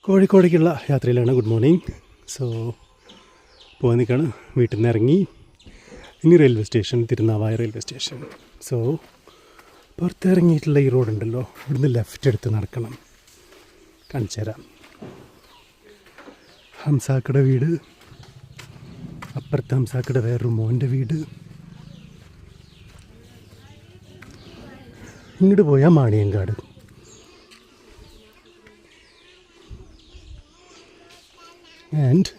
കോഴിക്കോടേക്കുള്ള യാത്രയിലാണ്. Good morning. So പോകാൻ നിൽക്കുകയാണ്. വീട്ടിൽ നിന്ന് ഇറങ്ങി ഇനി railway station, Thirunavaya railway station. So പുറത്തിറങ്ങിയിട്ടുള്ള ഈ റോഡുണ്ടല്ലോ, ഇവിടുന്ന് ലെഫ്റ്റ് എടുത്ത് നടക്കണം. കാണിച്ചു തരാം. ഹംസാക്കയുടെ വീട്, അപ്പുറത്ത് ഹംസാക്കയുടെ വേറൊരു മോൻ്റെ വീട്. ഇങ്ങോട്ട് പോയാൽ മാണിയങ്കാട്. ആൻഡ്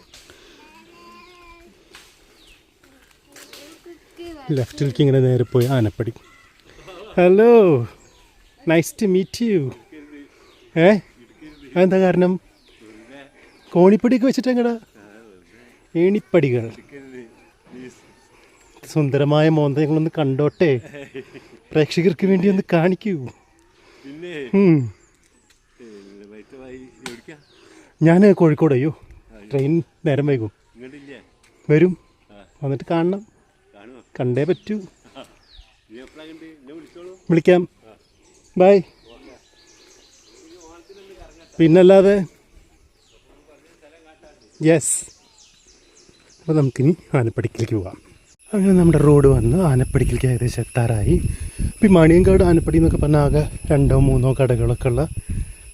ലെഫ്റ്റിലേക്ക് ഇങ്ങനെ നേരെ പോയി Anappadi. Hello, nice to meet you. അതെന്താ കാരണം? കോണിപ്പടിയൊക്കെ വെച്ചിട്ട് എങ്ങടാ? ഏണിപ്പടികൾ. സുന്ദരമായ മോന്ത ഞങ്ങളൊന്ന് കണ്ടോട്ടെ, പ്രേക്ഷകർക്ക് വേണ്ടി ഒന്ന് കാണിക്കൂ. ഞാൻ കോഴിക്കോട്. അയ്യോ, ട്രെയിൻ നേരം വൈകും. വരും, വന്നിട്ട് കാണണം. കണ്ടേ പറ്റൂ. വിളിക്കാം. ബൈ. പിന്നല്ലാതെ യെസ്. അപ്പോൾ നമുക്കിനി ആനപ്പടിക്കിലേക്ക് പോകാം. അങ്ങനെ നമ്മുടെ റോഡ് വന്ന് ആനപ്പടിക്കിലേക്ക് ഏകദേശം എത്താറായി. ഇപ്പം മാണിയങ്കാട് ആനപ്പടി എന്നൊക്കെ പറഞ്ഞാൽ ആകെ 2-3 കടകളൊക്കെ ഉള്ള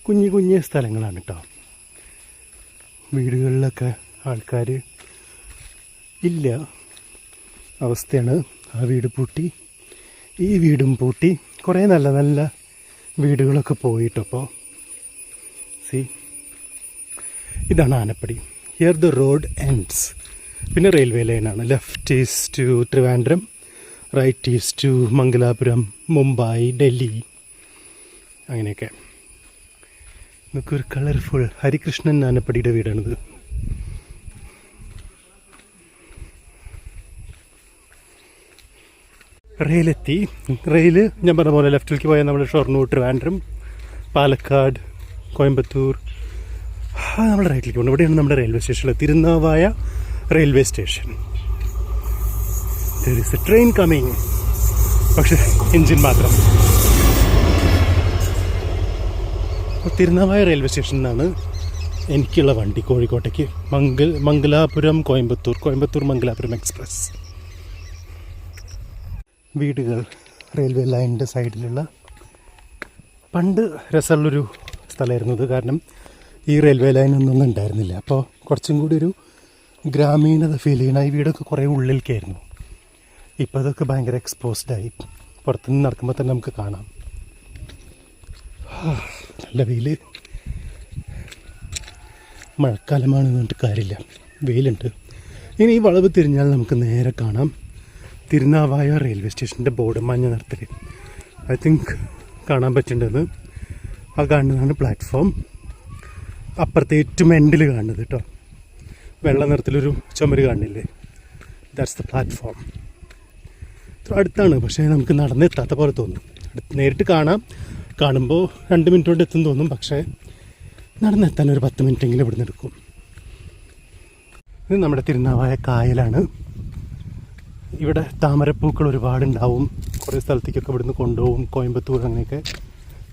കുഞ്ഞു കുഞ്ഞു സ്ഥലങ്ങളാണ് കേട്ടോ. വീടുകളിലൊക്കെ ആൾക്കാർ ഇല്ല അവസ്ഥയാണ്. ആ വീട് പൂട്ടി, ഈ വീടും പൂട്ടി, കുറേ നല്ല നല്ല വീടുകളൊക്കെ പോയിട്ടപ്പോൾ. സി, ഇതാണ് Anappadi. Here the road ends. പിന്നെ റെയിൽവേ ലൈനാണ്. Left is to Trivandrum, right is to Mangalapuram, Mumbai, Delhi, അങ്ങനെയൊക്കെ. നമുക്കൊരു കളർഫുൾ ഹരികൃഷ്ണൻ ആനപ്പടിയുടെ വീടാണിത്. റെയിലെത്തി. റെയിൽ ഞാൻ പറഞ്ഞ പോലെ ലെഫ്റ്റിലേക്ക് പോയാൽ നമ്മൾ ഷൊർണൂർ, ട്രിവാൻഡ്രം, പാലക്കാട്, കോയമ്പത്തൂർ. നമ്മൾ റൈറ്റിലേക്ക് പോകണം. ഇവിടെയാണ് നമ്മുടെ railway station, Thirunavaya railway station. There is a train coming. പക്ഷേ എൻജിൻ മാത്രം. തിരുനാവായ റെയിൽവേ സ്റ്റേഷനിൽ നിന്നാണ് എനിക്കുള്ള വണ്ടി കോഴിക്കോട്ടേക്ക്. മംഗലാപുരം, കോയമ്പത്തൂർ മംഗലാപുരം എക്സ്പ്രസ്. വീടുകൾ റെയിൽവേ ലൈനിൻ്റെ സൈഡിലുള്ള പണ്ട് രസമുള്ളൊരു സ്ഥലമായിരുന്നു ഇത്. കാരണം ഈ റെയിൽവേ ലൈനൊന്നും ഉണ്ടായിരുന്നില്ല. അപ്പോൾ കുറച്ചും കൂടി ഒരു ഗ്രാമീണത ഫീൽ ചെയ്യണം. ഈ വീടൊക്കെ കുറേ ഉള്ളിലേക്കായിരുന്നു. ഇപ്പോൾ അതൊക്കെ ഭയങ്കര എക്സ്പോസ്ഡായി. പുറത്തുനിന്ന് നടക്കുമ്പോൾ തന്നെ നമുക്ക് കാണാം. നല്ല വെയിൽ. മഴക്കാലമാണെന്ന് പറഞ്ഞിട്ട് കാര്യമില്ല, വെയിലുണ്ട്. ഇനി ഈ വളവ് തിരിഞ്ഞാൽ നമുക്ക് നേരെ കാണാം തിരുനാവായ റെയിൽവേ സ്റ്റേഷൻ്റെ ബോർഡ്, മഞ്ഞ നിറത്തിൽ. ഐ തിങ്ക് കാണാൻ പറ്റുന്നുണ്ടെന്ന്. ആ കാണുന്നതാണ് പ്ലാറ്റ്ഫോം. അപ്പുറത്തെ ഏറ്റവും എൻഡിൽ കാണുന്നത് കേട്ടോ, വെള്ള നിറത്തിലൊരു ചുമര് കാണില്ലേ, ദാറ്റ്സ് ദ പ്ലാറ്റ്ഫോം. അടുത്താണ്, പക്ഷേ നമുക്ക് നടന്നെത്താത്ത പോലെ തോന്നും. നേരിട്ട് കാണുമ്പോൾ 2 മിനിറ്റ് കൊണ്ട് എത്തും തോന്നും. പക്ഷേ നടന്നെത്താൻ ഒരു 10 മിനിറ്റെങ്കിലും ഇവിടുന്ന് എടുക്കും. ഇത് നമ്മുടെ തിരുനാവായ കായലാണ്. ഇവിടെ താമരപ്പൂക്കൾ ഒരുപാടുണ്ടാവും. കുറേ സ്ഥലത്തേക്കൊക്കെ ഇവിടുന്ന് കൊണ്ടുപോകും. കോയമ്പത്തൂർ അങ്ങനെയൊക്കെ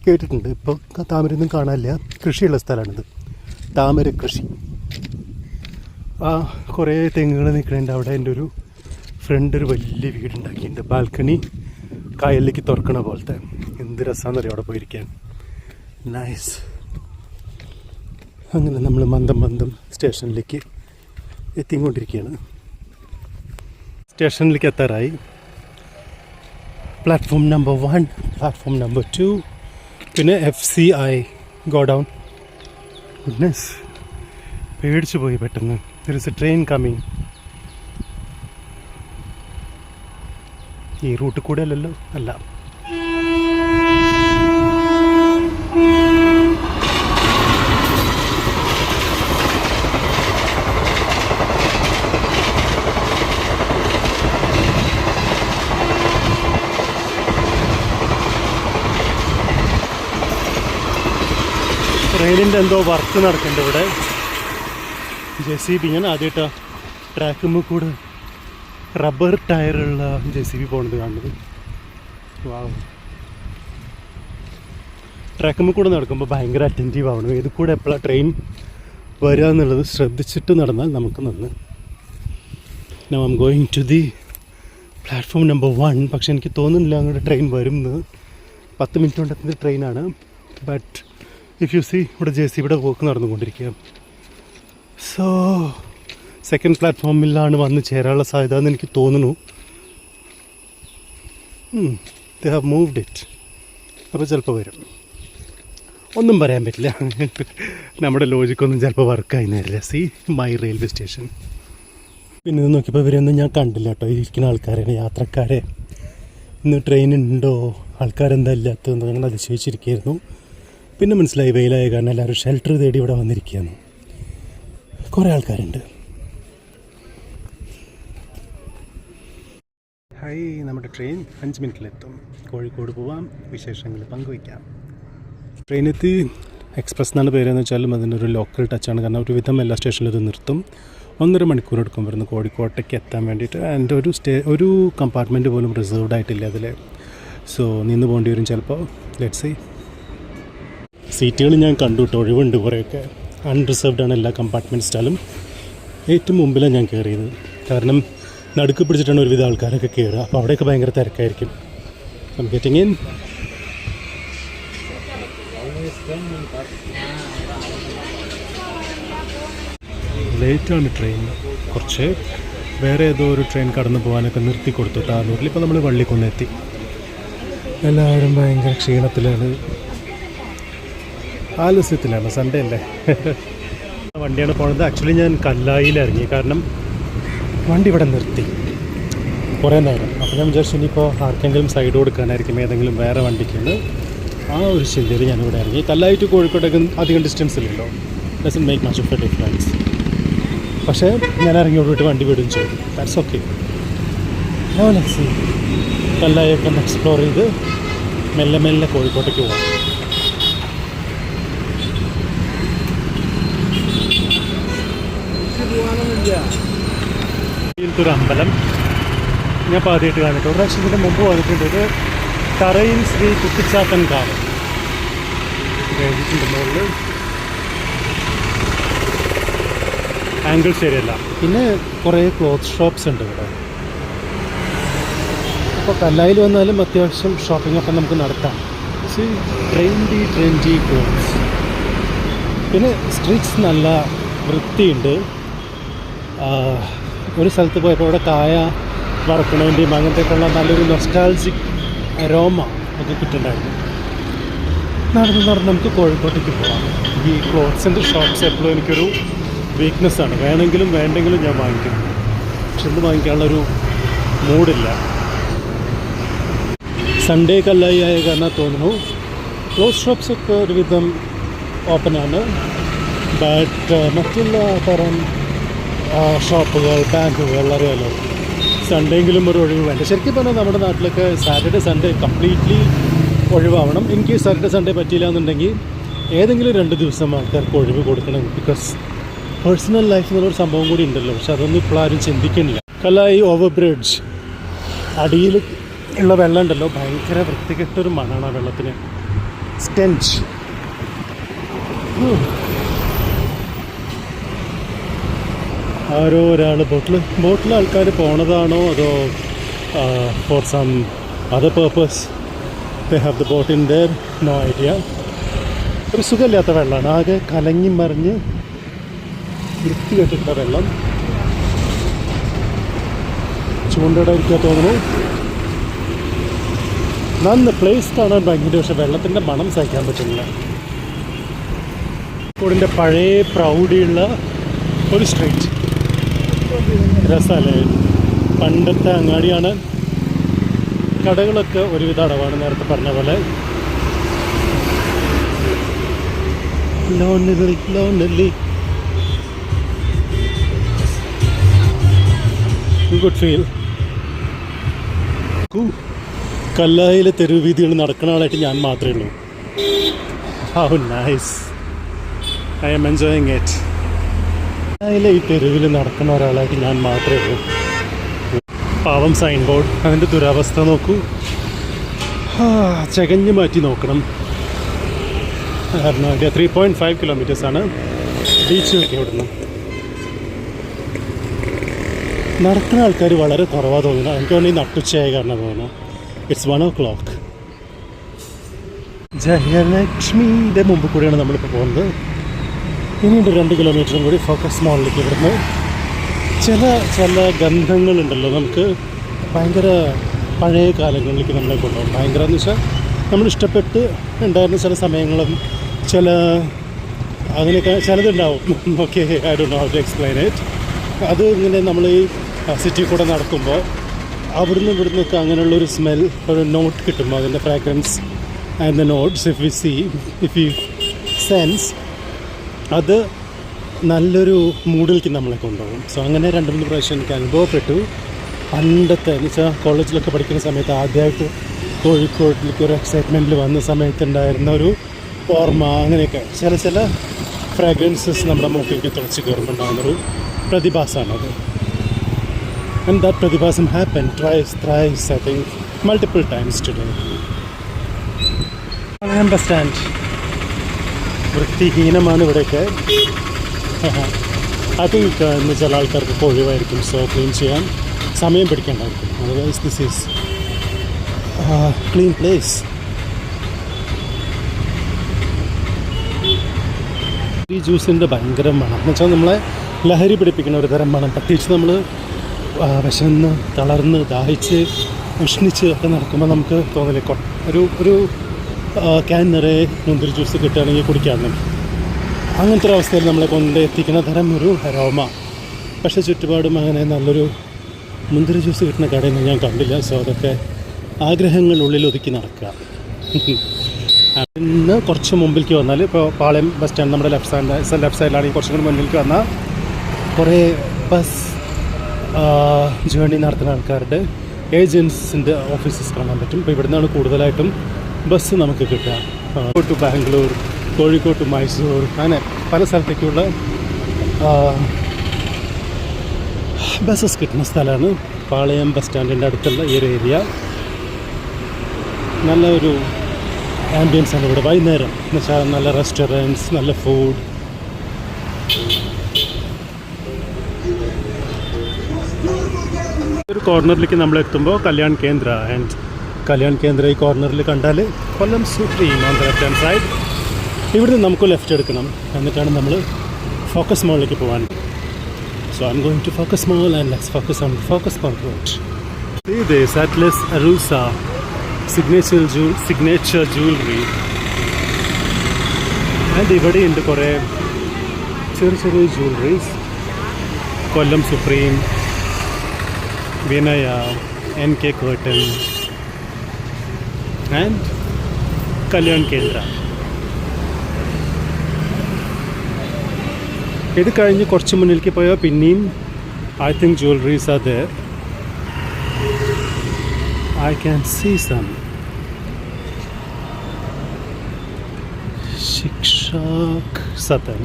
കേട്ടിട്ടുണ്ട്. ഇപ്പോൾ താമരയൊന്നും കാണാനില്ല. കൃഷിയുള്ള സ്ഥലമാണിത്, താമര കൃഷി. ആ കുറേ തെങ്ങുകൾ നിൽക്കുന്നുണ്ട് അവിടെ. എൻ്റെ ഒരു ഫ്രണ്ട് ഒരു വലിയ വീടുണ്ടാക്കിയിട്ടുണ്ട്, ബാൽക്കണി കായലിലേക്ക് തുറക്കണ പോലത്തെ. എന്ത് രസമാണെന്നറിയാം അവിടെ പോയിരിക്കാൻ. നൈസ്. അങ്ങനെ നമ്മൾ മന്ദം സ്റ്റേഷനിലേക്ക് എത്തിക്കൊണ്ടിരിക്കുകയാണ്. സ്റ്റേഷനിലേക്ക് എത്താറായി. പ്ലാറ്റ്ഫോം നമ്പർ 1, പ്ലാറ്റ്ഫോം നമ്പർ 2, പിന്നെ FCI ഗോഡൗൺ. ഗുഡ്നസ്, പേടിച്ചു പോയി പെട്ടെന്ന്. There is a train coming. ഈ റൂട്ടിൽ കൂടെ അല്ലല്ലോ, അല്ല. ട്രെയിനിൻ്റെ എന്തോ വർക്ക് നടക്കുന്നുണ്ട് ഇവിടെ. JCB, ഞാൻ ആദ്യമായിട്ടാണ് ട്രാക്കുമ്പോൾ കൂടെ റബ്ബർ ടയറുള്ള JCB പോകുന്നത് കാണുന്നത്. വാവ്. ട്രാക്കുമ്പോൾ കൂടെ നടക്കുമ്പോൾ ഭയങ്കര അറ്റൻറ്റീവ് ആവണം. ഇത് കൂടെ എപ്പോഴാണ് ട്രെയിൻ വരിക എന്നുള്ളത് ശ്രദ്ധിച്ചിട്ട് നടന്നാൽ നമുക്ക് നന്ന്. Now I'm going to the platform number 1. പക്ഷെ എനിക്ക് തോന്നുന്നില്ല അങ്ങോട്ട് ട്രെയിൻ വരും എന്ന്. 10 മിനിറ്റ് കൊണ്ടെത്തുന്ന ട്രെയിനാണ്. ബട്ട് ഇഫ് യു സി ഇവിടെ JCBയുടെ വർക്ക് നടന്നുകൊണ്ടിരിക്കുക. സോ സെക്കൻഡ് പ്ലാറ്റ്ഫോമിലാണ് വന്ന് ചേരാനുള്ള സാധ്യത എന്ന് എനിക്ക് തോന്നുന്നു. They have moved it. അപ്പോൾ ചിലപ്പോൾ വരും, ഒന്നും പറയാൻ പറ്റില്ല. നമ്മുടെ ലോജിക്കൊന്നും ചിലപ്പോൾ വർക്കായി നേരില്ല. See my railway station. പിന്നെ ഇത് നോക്കിയപ്പോൾ ഇവരൊന്നും ഞാൻ കണ്ടില്ല കേട്ടോ. ഇരിക്കുന്ന ആൾക്കാരെ, യാത്രക്കാരെ. ഇന്ന് ട്രെയിൻ ഉണ്ടോ, ആൾക്കാരെന്താ ഇല്ലാത്തതെന്ന് അങ്ങനെ അതിശയിച്ചിരിക്കുകയായിരുന്നു. പിന്നെ മനസ്സിലായി വെയിലായ കാരണം എല്ലാവരും ഷെൽട്ടർ തേടി ഇവിടെ വന്നിരിക്കുകയാണ്. കുറേ ആൾക്കാരുണ്ട്. ഹായ്, നമ്മുടെ ട്രെയിൻ 5 മിനിറ്റിലെത്തും. കോഴിക്കോട് പോവാം, വിശേഷങ്ങൾ പങ്കുവയ്ക്കാം. ട്രെയിനെത്തി. എക്സ്പ്രസ് എന്നാണ് പേരെന്ന് വെച്ചാലും അതിനൊരു ലോക്കൽ ടച്ചാണ്. കാരണം ഒരുവിധം എല്ലാ സ്റ്റേഷനിലും ഇത് നിർത്തും. 1.5 മണിക്കൂർ എടുക്കും വരുന്നു കോഴിക്കോട്ടേക്ക് എത്താൻ വേണ്ടിയിട്ട്. ആൻഡ് ഒരു കമ്പാർട്ട്മെൻറ്റ് പോലും റിസർവ്ഡ് ആയിട്ടില്ല അതിൽ. സോ നിന്ന് പോകേണ്ടി വരും ചിലപ്പോൾ. Let's see. സീറ്റുകൾ ഞാൻ കണ്ടു കേട്ടോ, ഒഴിവുണ്ട് കുറേയൊക്കെ. അൺറിസർവ്ഡ് ആണ് എല്ലാ കമ്പാർട്ട്മെൻറ്റ് സ്റ്റാലും. ഏറ്റവും മുമ്പിലാണ് ഞാൻ കയറിയത്. കാരണം നടുക്ക് പിടിച്ചിട്ടാണ് ഒരുവിധ ആൾക്കാരൊക്കെ കയറുക. അപ്പോൾ അവിടെയൊക്കെ ഭയങ്കര തിരക്കായിരിക്കും. I'm getting in. ലേറ്റാണ് ട്രെയിൻ കുറച്ച്. വേറെ ഏതോ ഒരു ട്രെയിൻ കടന്നു പോകാനൊക്കെ നിർത്തി കൊടുത്തു താനൂരിൽ. ഇപ്പോൾ നമ്മൾ വള്ളിക്കുന്നെത്തി. എല്ലാവരും ഭയങ്കര ക്ഷീണത്തിലാണ്, ആലസ്യത്തിലാണ്. സൺഡേ അല്ലേ. വണ്ടിയാണ് പോണത്. ആക്ച്വലി ഞാൻ കല്ലായിൽ ഇറങ്ങി. കാരണം വണ്ടി ഇവിടെ നിർത്തി കുറേ നേരം. അപ്പോൾ ഞാൻ വിചാരിച്ചു ഇനിയിപ്പോൾ ആർക്കെങ്കിലും സൈഡ് കൊടുക്കാനായിരിക്കും ഏതെങ്കിലും വേറെ വണ്ടിക്കുണ്ട്. ആ ഒരു ചിന്തയിൽ ഞാനിവിടെ ഇറങ്ങി. കല്ലായിട്ട് കോഴിക്കോട്ടേക്ക് അധികം ഡിസ്റ്റൻസ് ഇല്ലല്ലോ. Doesn't make much of A difference. പക്ഷേ ഞാൻ ഇറങ്ങി വിട്ടിട്ട് വണ്ടി വിടും ചെയ്തു. That's okay. കല്ലായൊക്കെ ഒന്ന് എക്സ്പ്ലോർ ചെയ്ത് മെല്ലെ മെല്ലെ കോഴിക്കോട്ടേക്ക് പോകാം. ഒരു അമ്പലം ഞാൻ ഇപ്പോൾ ആദ്യമായിട്ട് കാണിട്ട്. ഒരു പ്രാവശ്യം ഇതിൻ്റെ മുമ്പ് വന്നിട്ടുണ്ട്. ഇത് തറയിൽ ശ്രീ കുട്ടിച്ചാത്തൻ കാവ് എഴുതിയിട്ടുണ്ട് മുകളിൽ. ആംഗിൾ ശരിയല്ല. പിന്നെ കുറേ ക്ലോത്ത് ഷോപ്സ് ഉണ്ട് ഇവിടെ. അപ്പോൾ കല്ലായിൽ വന്നാലും അത്യാവശ്യം ഷോപ്പിങ്ങൊക്കെ നമുക്ക് നടത്താം. Trendy clothes. പിന്നെ സ്ട്രീറ്റ്സ് നല്ല വൃത്തിയുണ്ട്. ഒരു സ്ഥലത്ത് പോയപ്പോൾ ഇവിടെ കായ വറക്കണേൻ്റെയും അങ്ങനത്തെയൊക്കെയുള്ള നല്ലൊരു നൊസ്റ്റാൾജിക് അരോമ ഒക്കെ കിട്ടുന്നുണ്ടായിരുന്നു. നടന്ന് നമുക്ക് കോഴിക്കോട്ടേക്ക് പോകാം. ഈ ക്ലോത്ത്സിൻ്റെ ഷോപ്സ് എപ്പോഴും എനിക്കൊരു വീക്ക്നെസ്സാണ്. വേണമെങ്കിലും വേണ്ടെങ്കിലും ഞാൻ വാങ്ങിക്കും. പക്ഷെ ഇന്ന് വാങ്ങിക്കാനുള്ളൊരു മൂഡില്ല. സൺഡേ കല്ലായി ആയ കാരണം തോന്നുന്നു ക്ലോത്ത് ഷോപ്സൊക്കെ ഒരുവിധം ഓപ്പണാണ്. ബട്ട് മറ്റുള്ള തരം ഷോപ്പുകൾ, ബാങ്കുകൾ അറിയാലോ, സൺഡേയെങ്കിലും ഒരു ഒഴിവ് വേണ്ട. ശരിക്കും പറഞ്ഞാൽ നമ്മുടെ നാട്ടിലൊക്കെ സാറ്റർഡേ സൺഡേ കംപ്ലീറ്റ്ലി ഒഴിവാവണം. എനിക്ക് സാറ്റർഡേ സൺഡേ പറ്റിയില്ല എന്നുണ്ടെങ്കിൽ ഏതെങ്കിലും 2 ദിവസം ആൾക്കാർക്ക് ഒഴിവ് കൊടുക്കണം. ബിക്കോസ് പേഴ്സണൽ ലൈഫ് എന്നുള്ളൊരു സംഭവം കൂടി ഉണ്ടല്ലോ. പക്ഷെ അതൊന്നും ഇപ്പോൾ ആരും ചിന്തിക്കുന്നില്ല. കല്ലായി ഓവർ ബ്രിഡ്ജ് അടിയിൽ ഉള്ള വെള്ളം ഉണ്ടല്ലോ, ഭയങ്കര വൃത്തികെട്ടൊരു മണമാണ് ആ വെള്ളത്തിന്. സ്റ്റെൻച്ച്. ആരോ ഒരാൾ ബോട്ടിൽ ആൾക്കാർ പോണതാണോ അതോ for some other purpose they have the boat in there, no idea. ഒരു സുഖമില്ലാത്ത വെള്ളമാണ്. ആകെ കലങ്ങി മറിഞ്ഞ് വൃത്തി കെട്ടിട്ട വെള്ളം. ചൂണ്ടയുടെ ഇരിക്കാൻ തോന്നുന്നു. നന്ന് പ്ലേസ് കാണാൻ ഭയങ്കര, പക്ഷെ വെള്ളത്തിൻ്റെ മണം സഹിക്കാൻ പറ്റുന്നില്ല. കോഴിക്കോടിൻ്റെ പഴയ പ്രൗഢിയുള്ള ഒരു സ്ട്രീറ്റ്. രസമല്ലേ? പണ്ടത്തെ അങ്ങാടിയാണ്. കടകളൊക്കെ ഒരുവിധ അടവാണ്, നേരത്തെ പറഞ്ഞ പോലെ. ലോണലി ഗുഡ് ഫീൽ. കല്ലായിലെ തെരുവ് വീതികൾ നടക്കുന്ന ആളായിട്ട് ഞാൻ മാത്രമേ ഉള്ളൂ. How nice. I'm enjoying it. കല്ലായിലെ ഈ തെരുവിൽ നടക്കുന്ന ഒരാളായിട്ട് ഞാൻ മാത്രമേ ഉള്ളൂ. പാവം സൈൻ ബോർഡ്, അതിൻ്റെ ദുരവസ്ഥ നോക്കൂ. ചകഞ്ഞ് മാറ്റി നോക്കണം. 3.5 കിലോമീറ്റേഴ്സാണ്. ബീച്ച് നോക്കി ഇവിടുന്ന്. നടക്കുന്ന ആൾക്കാർ വളരെ കുറവാണ് തോന്നുന്നു. എനിക്ക് തോന്നുന്നു ഈ നട്ടുച്ചയായ കാരണം തോന്നുന്നു. It's 1 o'clock. ജയലക്ഷ്മിയുടെ മുമ്പ് കൂടിയാണ് നമ്മളിപ്പോൾ പോകുന്നത്. ഇനിയുണ്ട് 2 കിലോമീറ്ററും കൂടി ഫോക്കസ് മോളിലേക്ക്. ഇവിടുന്ന് ചില ഗന്ധങ്ങളുണ്ടല്ലോ, നമുക്ക് ഭയങ്കര പഴയ കാലങ്ങളിലേക്ക് നമ്മളെ കൊണ്ടുപോകും. ഭയങ്കര എന്ന് വെച്ചാൽ നമ്മൾ ഇഷ്ടപ്പെട്ട് ഉണ്ടായിരുന്ന ചില സമയങ്ങളും അങ്ങനെയൊക്കെ ചിലതുണ്ടാവും. Okay, I don't know how to explain it. അത് ഇങ്ങനെ നമ്മൾ ഈ സിറ്റി കൂടെ നടക്കുമ്പോൾ അവിടുന്ന് ഇവിടുന്നൊക്കെ അങ്ങനെയുള്ളൊരു സ്മെൽ, ഒരു നോട്ട് കിട്ടും. അതിൻ്റെ fragrance and the notes if you sense, അത് നല്ലൊരു മൂഡിലേക്ക് നമ്മളെ കൊണ്ടുപോകും. സോ അങ്ങനെ 2-3 പ്രാവശ്യം എനിക്ക് അനുഭവപ്പെട്ടു. പണ്ടത്തെ എന്ന് വെച്ചാൽ കോളേജിലൊക്കെ പഠിക്കുന്ന സമയത്ത് ആദ്യമായിട്ട് കോഴിക്കോട്ടിലേക്ക് ഒരു എക്സൈറ്റ്മെൻറ്റിൽ വന്ന സമയത്തുണ്ടായിരുന്ന ഒരു ഓർമ്മ. അങ്ങനെയൊക്കെ ചില ഫ്രാഗ്രൻസസ് നമ്മുടെ മൂക്കിലേക്ക് തുളച്ച് കയറുമ്പോൾ ഉണ്ടാകുന്നൊരു പ്രതിഭാസമാണത്. ആൻഡ് ദാറ്റ് പ്രതിഭാസം happen thrice I think multiple times today. Bus stand വൃത്തിഹീനമാണ് ഇവിടെയൊക്കെ. ഐ തിങ്ക് ഇന്ന് ചില ആൾക്കാർക്ക് ഒഴിവായിരിക്കും. സോ ക്ലീൻ ചെയ്യാൻ സമയം പിടിക്കേണ്ടായിരിക്കും. Otherwise this is clean place. ഈ ജ്യൂസിൻ്റെ ഭയങ്കര മണം എന്ന് വെച്ചാൽ നമ്മളെ ലഹരി പിടിപ്പിക്കുന്ന ഒരു തരം മണം. പ്രത്യേകിച്ച് നമ്മൾ വിശന്ന് തളർന്ന് ദാഹിച്ച് ഉഷ്ണിച്ച് ഒക്കെ നടക്കുമ്പോൾ നമുക്ക് തോന്നില്ലേ ഒരു ക്യാൻ നിറയെ മുന്തിരി ജ്യൂസ് കിട്ടുകയാണെങ്കിൽ കുടിക്കാമെന്നും. അങ്ങനത്തെ ഒരു അവസ്ഥയിൽ നമ്മളെ കൊണ്ട് എത്തിക്കുന്ന തരം ഒരു അരോമ. പക്ഷേ ചുറ്റുപാടും അങ്ങനെ നല്ലൊരു മുന്തിരി ജ്യൂസ് കിട്ടുന്ന കടയൊന്നും ഞാൻ കണ്ടില്ല. സോ അതൊക്കെ ആഗ്രഹങ്ങളുള്ളിൽ ഒതുക്കി നടക്കുക. ഇന്ന് കുറച്ച് മുമ്പിലേക്ക് വന്നാൽ, ഇപ്പോൾ പാളയം ബസ് സ്റ്റാൻഡ് നമ്മുടെ ലെഫ്റ്റ് സൈഡിലാണെങ്കിൽ കുറച്ചും കൂടി മുന്നിലേക്ക് വന്നാൽ കുറേ ബസ് ജേർണി നടത്തുന്ന ആൾക്കാരുടെ ഏജൻസിൻ്റെ ഓഫീസസ് കാണാൻ പറ്റും. ഇപ്പോൾ ഇവിടെ നിന്നാണ് കൂടുതലായിട്ടും ബസ് നമുക്ക് കിട്ടുക. കോഴിക്കോട് ടു ബാംഗ്ലൂർ, കോഴിക്കോട് ടു മൈസൂർ, അങ്ങനെ പല സ്ഥലത്തേക്കുള്ള ബസ്സസ് കിട്ടുന്ന സ്ഥലമാണ് പാളയം ബസ് സ്റ്റാൻഡിൻ്റെ അടുത്തുള്ള ഈ ഒരു ഏരിയ. നല്ല ഒരു ആംബിയൻസ് ആണ് ഇവിടെ വൈകുന്നേരം എന്ന് വെച്ചാൽ. നല്ല റെസ്റ്റോറൻറ്റ്സ്, നല്ല ഫുഡ്. ഒരു കോർണറിലേക്ക് നമ്മൾ എത്തുമ്പോൾ കല്യാൺ കേന്ദ്ര. ആൻഡ് കല്യാൺ കേന്ദ്ര ഈ കോർണറിൽ കണ്ടാൽ Kollam Supreme on the left hand side. ഇവിടുന്ന് നമുക്ക് ലെഫ്റ്റ് എടുക്കണം. എന്നിട്ടാണ് നമ്മൾ ഫോക്കസ് മോളിലേക്ക് പോകാൻ. So I'm going to Focus Mall and let's focus on Focus Mall Road. See this Atlas Arusa signature jewelry. And ഇവിടെ ഉണ്ട് കുറേ ചെറിയ jewelleries. Kollam supreme, Vinaya, NK Curtain and Kalyan Kendra. ഇത് കഴിഞ്ഞ് കുറച്ച് മുന്നിലേക്ക് പോയാൽ പിന്നെയും I think jewelleries are there. I can see some. ശിക്ഷാക് സതൻ.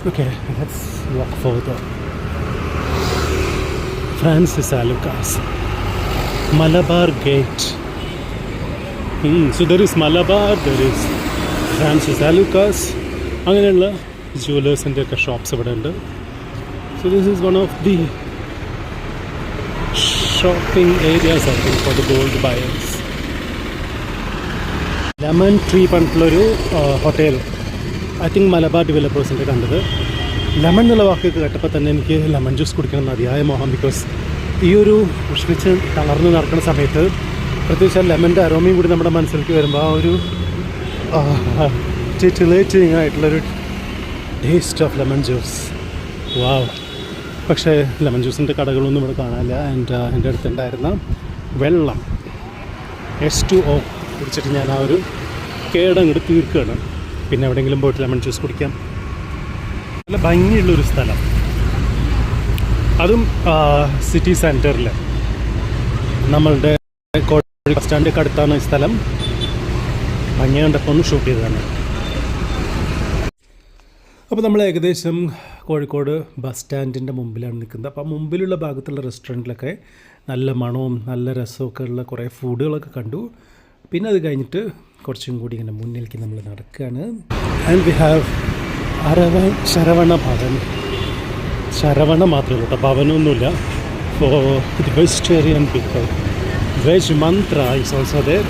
Okay, let's walk further. Francis Alukkas, Malabar gate. So there is Malabar, there is Francis Alukkas. അങ്ങനെയുള്ള ജുവലേഴ്സിൻ്റെ ഒക്കെ ഷോപ്സ് ഇവിടെ ഉണ്ട്. So this is one of the shopping areas I think for the gold buyers. Lemon tree പറഞ്ഞിട്ടുള്ളൊരു hotel I think Malabar ഡെവലപ്പേഴ്സിൻ്റെ കണ്ടത്. Lemon എന്നുള്ള വാക്കൊക്കെ കേട്ടപ്പോൾ തന്നെ എനിക്ക് ലെമൺ ജ്യൂസ് കുടിക്കണം എന്ന് അതിയായ മോഹം. ബിക്കോസ് ഈ ഒരു ഉഷ്ണിച്ച് തളർന്ന് നടക്കുന്ന സമയത്ത് പ്രത്യേകിച്ച് ആ ലെമൻ്റെ അരോമയും കൂടി നമ്മുടെ മനസ്സിലേക്ക് വരുമ്പോൾ ആ ഒരു ടിറ്റിലേറ്റിംഗ് ആയിട്ടുള്ളൊരു ടേസ്റ്റ് ഓഫ് ലെമൺ ജ്യൂസ്. വാവ്. പക്ഷേ ലെമൺ ജ്യൂസിൻ്റെ കടകളൊന്നും ഇവിടെ കാണാനില്ല. ആൻഡ് എൻ്റെ അടുത്തുണ്ടായിരുന്ന വെള്ളം H2O കുടിച്ചിട്ട് ഞാൻ ആ ഒരു കേടങ്ങോട്ട് തീർക്കുകയാണ്. പിന്നെ എവിടെയെങ്കിലും പോയിട്ട് ലെമൺ ജ്യൂസ് കുടിക്കാം. നല്ല ഭംഗിയുള്ളൊരു സ്ഥലം, അതും സിറ്റി സെൻറ്ററിൽ. നമ്മളുടെ കോഴിക്കോട് ബസ് സ്റ്റാൻഡിൻ്റെ അടുത്താണ് ഈ സ്ഥലം. ഭംഗി കണ്ടപ്പോൾ ഒന്ന് ഷൂട്ട് ചെയ്തതാണ്. അപ്പോൾ നമ്മൾ ഏകദേശം കോഴിക്കോട് ബസ് സ്റ്റാൻഡിൻ്റെ മുമ്പിലാണ് നിൽക്കുന്നത്. അപ്പോൾ മുമ്പിലുള്ള ഭാഗത്തുള്ള റെസ്റ്റോറൻറ്റിലൊക്കെ നല്ല മണവും നല്ല രസമൊക്കെ ഉള്ള കുറേ ഫുഡുകളൊക്കെ കണ്ടു. പിന്നെ അത് കഴിഞ്ഞിട്ട് കുറച്ചും കൂടി ഇങ്ങനെ മുന്നിലേക്ക് നമ്മൾ നടക്കുകയാണ്. And we have Saravana Bhavan. Saravana മാത്രമേ ഉള്ളൂ കേട്ടോ, ഭവനൊന്നുമില്ല. For the vegetarian people. Veg Mantra is also there.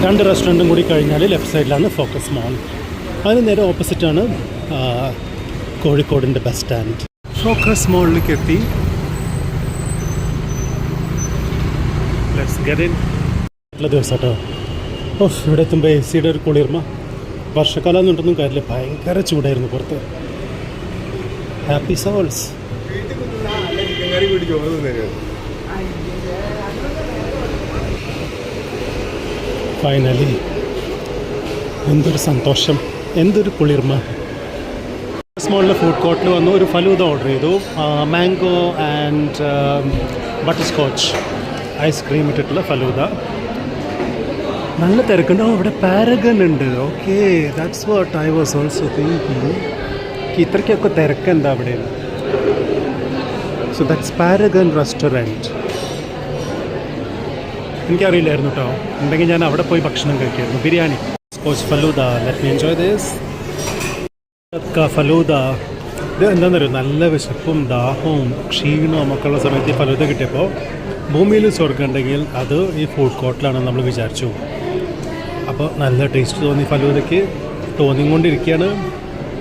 2 റെസ്റ്റോറൻറ്റും കൂടി കഴിഞ്ഞാൽ ലെഫ്റ്റ് സൈഡിലാണ് ഫോക്കസ് മോൾ. അതിന് നേരെ ഓപ്പോസിറ്റാണ് കോഴിക്കോടിൻ്റെ ബസ് സ്റ്റാൻഡ്. ഫോക്കസ് മോളിലേക്ക് എത്തി. Let's get in. നല്ല ദിവസം കേട്ടോ. ഇവിടെ എത്തുമ്പോൾ എ സിയുടെ ഒരു കുളിർമ. വർഷക്കാലം എന്നുണ്ടെന്നും കാര്യമില്ല, ഭയങ്കര ചൂടായിരുന്നു പുറത്ത്. Happy souls. ഫൈനലി എന്തൊരു സന്തോഷം, എന്തൊരു കുളിർമ. സ്മോളിലെ ഫുഡ് കോർട്ടിൽ വന്നു ഒരു ഫലൂദ ഓർഡർ ചെയ്തു. Mango and butterscotch ice cream ഇട്ടിട്ടുള്ള ഫലൂദ. നല്ല തിരക്കുണ്ട്. ഇവിടെ പാരഗൺ ഉണ്ട്. Okay, that's what I was also thinking. ഇത്രയ്ക്കൊക്കെ തിരക്കെന്താ അവിടെ? So that's Paragon restaurant. എനിക്കറിയില്ലായിരുന്നു കേട്ടോ. ഉണ്ടെങ്കിൽ ഞാൻ അവിടെ പോയി ഭക്ഷണം കഴിക്കായിരുന്നു. Biryani, scotch falooda. Let me enjoy this falooda. ഇത് എന്താണെന്നറിയോ, നല്ല വിശപ്പും ദാഹവും ക്ഷീണവും ഒക്കെ ഉള്ള സമയത്ത് ഈ ഫലൂദ കിട്ടിയപ്പോൾ ഭൂമിയിൽ സ്വർഗ്ഗം ഉണ്ടെങ്കിൽ അത് ഈ ഫുഡ് കോർട്ടിലാണെന്ന് നമ്മൾ വിചാരിച്ചു. അപ്പോൾ നല്ല ടേസ്റ്റ് തോന്നി ഫലൂദയ്ക്ക്. തോന്നിക്കൊണ്ടിരിക്കുകയാണ്.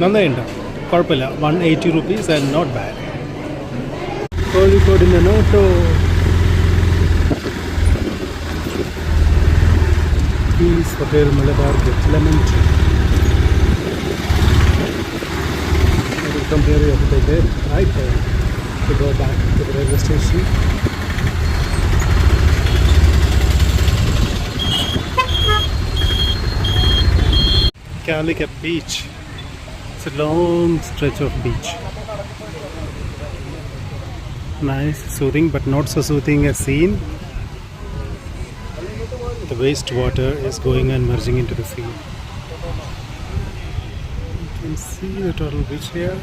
നന്നായിട്ടുണ്ട്, കുഴപ്പമില്ല. 180 rupees ആൻഡ് നോട്ട് ബാഡ്. കോഴിക്കോടിൻ്റെ നോട്ടോ. Please Hotel Malabar gets lemon tea. I will come here, you have to take a right turn to go back to the railway station. Calicut Beach. It's a long stretch of beach. Nice, soothing, but not so soothing as seen. The wastewater is going and merging into the sea. You can see the total beach here.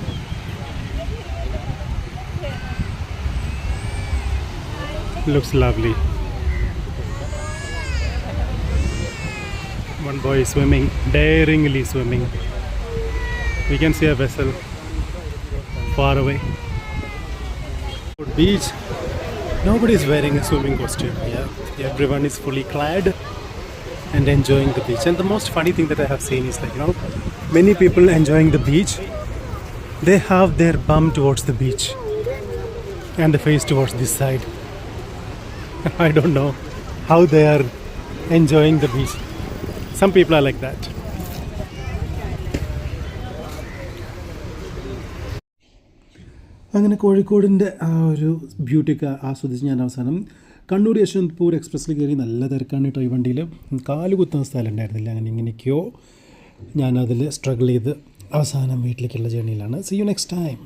Looks lovely. One boy is swimming, daringly swimming. We can see a vessel far away. Beach. Nobody is wearing a swimming costume here. Everyone is fully clad and enjoying the beach. And the most funny thing that I have seen is that, many people enjoying the beach, they have their bum towards the beach and the face towards this side. I don't know how they are enjoying the beach. Some people are like that. അങ്ങനെ കോഴിക്കോടിൻ്റെ ആ ഒരു ബ്യൂട്ടിയൊക്കെ ആസ്വദിച്ച് ഞാൻ അവസാനം കണ്ണൂർ യശ്വന്ത്പൂർ എക്സ്പ്രസ്സിൽ കയറി. നല്ല തിരക്കാണ് കേട്ടോ ഈ വണ്ടിയിൽ. കാല് കുത്തുന്ന സ്ഥലം ഉണ്ടായിരുന്നില്ല. അങ്ങനെ ഇങ്ങനെയൊക്കെയോ ഞാനതിൽ സ്ട്രഗിൾ ചെയ്ത് അവസാനം വീട്ടിലേക്കുള്ള ജേണിയിലാണ്. See you next time.